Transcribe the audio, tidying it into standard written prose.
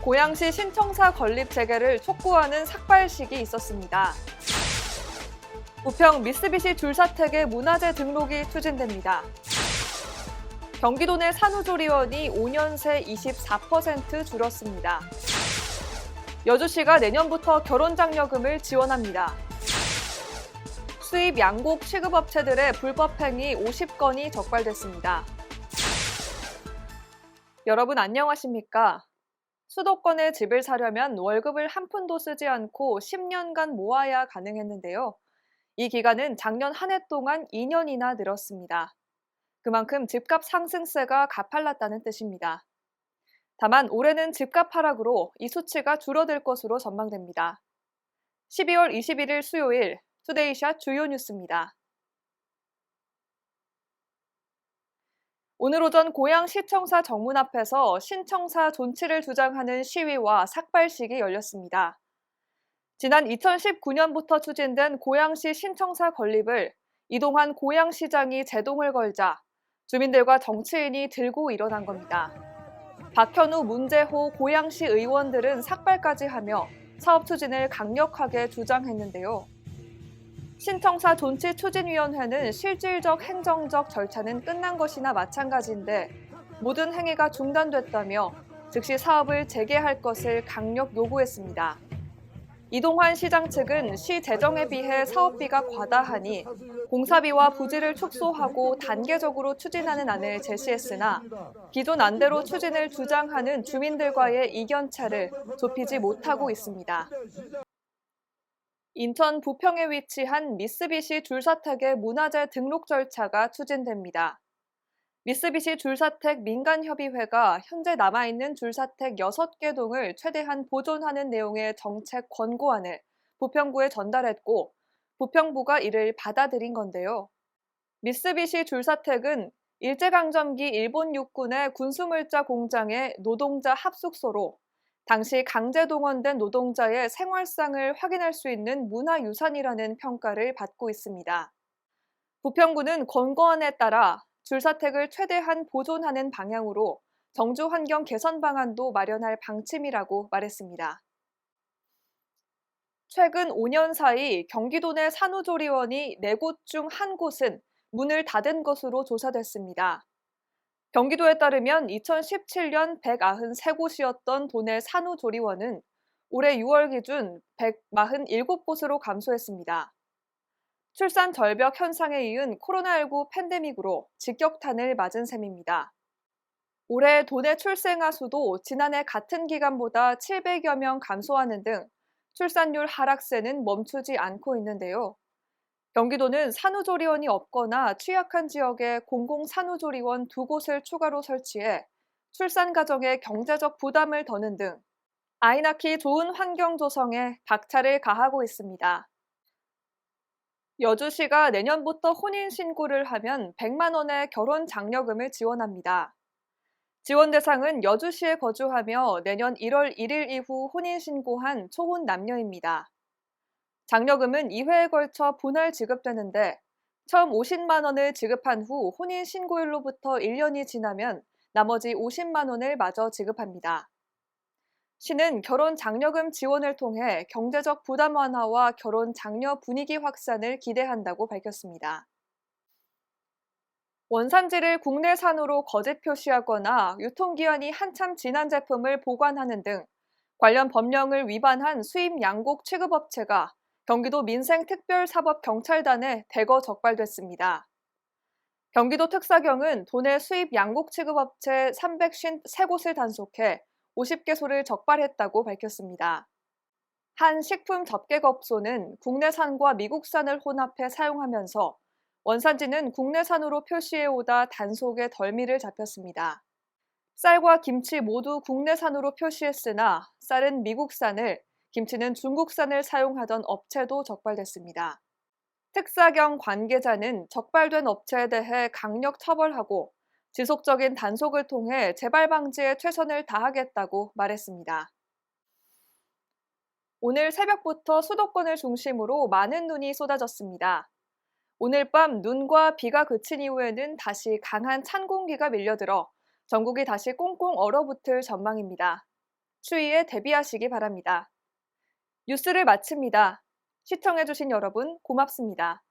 고양시 신청사 건립 재개를 촉구하는 삭발식이 있었습니다. 부평 미쓰비시 줄사택의 문화재 등록이 추진됩니다. 경기도 내 산후조리원이 5년 새 24% 줄었습니다. 여주시가 내년부터 결혼장려금을 지원합니다. 수입 양곡 취급업체들의 불법행위 50건이 적발됐습니다. 여러분 안녕하십니까? 수도권에 집을 사려면 월급을 한 푼도 쓰지 않고 10년간 모아야 가능했는데요. 이 기간은 작년 한 해 동안 2년이나 늘었습니다. 그만큼 집값 상승세가 가팔랐다는 뜻입니다. 다만 올해는 집값 하락으로 이 수치가 줄어들 것으로 전망됩니다. 12월 21일 수요일 투데이샷 주요 뉴스입니다. 오늘 오전 고양시청사 정문 앞에서 신청사 존치를 주장하는 시위와 삭발식이 열렸습니다. 지난 2019년부터 추진된 고양시 신청사 건립을 이동환 고양시장이 제동을 걸자 주민들과 정치인이 들고 일어난 겁니다. 박현우, 문재호 고양시 의원들은 삭발까지 하며 사업 추진을 강력하게 주장했는데요. 신청사 존치 추진위원회는 실질적 행정적 절차는 끝난 것이나 마찬가지인데 모든 행위가 중단됐다며 즉시 사업을 재개할 것을 강력 요구했습니다. 이동환 시장 측은 시 재정에 비해 사업비가 과다하니 공사비와 부지를 축소하고 단계적으로 추진하는 안을 제시했으나 기존 안대로 추진을 주장하는 주민들과의 이견차를 좁히지 못하고 있습니다. 인천 부평에 위치한 미쓰비시 줄사택의 문화재 등록 절차가 추진됩니다. 미쓰비시 줄사택 민간협의회가 현재 남아있는 줄사택 6개 동을 최대한 보존하는 내용의 정책 권고안을 부평구에 전달했고 부평구가 이를 받아들인 건데요. 미쓰비시 줄사택은 일제강점기 일본 육군의 군수물자 공장의 노동자 합숙소로 당시 강제 동원된 노동자의 생활상을 확인할 수 있는 문화유산이라는 평가를 받고 있습니다. 부평구는 권고안에 따라 줄사택을 최대한 보존하는 방향으로 정주 환경 개선 방안도 마련할 방침이라고 말했습니다. 최근 5년 사이 경기도 내 산후조리원이 4곳 중 1곳은 문을 닫은 것으로 조사됐습니다. 경기도에 따르면 2017년 193곳이었던 도내 산후조리원은 올해 6월 기준 147곳으로 감소했습니다. 출산 절벽 현상에 이은 코로나19 팬데믹으로 직격탄을 맞은 셈입니다. 올해 도내 출생아 수도 지난해 같은 기간보다 700여 명 감소하는 등 출산율 하락세는 멈추지 않고 있는데요. 경기도는 산후조리원이 없거나 취약한 지역에 공공산후조리원 2곳을 추가로 설치해 출산 가정의 경제적 부담을 더는 등 아이 낳기 좋은 환경 조성에 박차를 가하고 있습니다. 여주시가 내년부터 혼인신고를 하면 100만 원의 결혼 장려금을 지원합니다. 지원 대상은 여주시에 거주하며 내년 1월 1일 이후 혼인신고한 초혼 남녀입니다. 장려금은 2회에 걸쳐 분할 지급되는데 처음 50만 원을 지급한 후 혼인신고일로부터 1년이 지나면 나머지 50만 원을 마저 지급합니다. 시는 결혼 장려금 지원을 통해 경제적 부담 완화와 결혼 장려 분위기 확산을 기대한다고 밝혔습니다. 원산지를 국내산으로 거짓 표시하거나 유통기한이 한참 지난 제품을 보관하는 등 관련 법령을 위반한 수입 양곡 취급업체가 경기도 민생특별사법경찰단에 대거 적발됐습니다. 경기도 특사경은 도내 수입 양곡 취급업체 353곳을 단속해 50개소를 적발했다고 밝혔습니다. 한 식품 접객업소는 국내산과 미국산을 혼합해 사용하면서 원산지는 국내산으로 표시해오다 단속에 덜미를 잡혔습니다. 쌀과 김치 모두 국내산으로 표시했으나 쌀은 미국산을, 김치는 중국산을 사용하던 업체도 적발됐습니다. 특사경 관계자는 적발된 업체에 대해 강력 처벌하고 지속적인 단속을 통해 재발 방지에 최선을 다하겠다고 말했습니다. 오늘 새벽부터 수도권을 중심으로 많은 눈이 쏟아졌습니다. 오늘 밤 눈과 비가 그친 이후에는 다시 강한 찬 공기가 밀려들어 전국이 다시 꽁꽁 얼어붙을 전망입니다. 추위에 대비하시기 바랍니다. 뉴스를 마칩니다. 시청해주신 여러분 고맙습니다.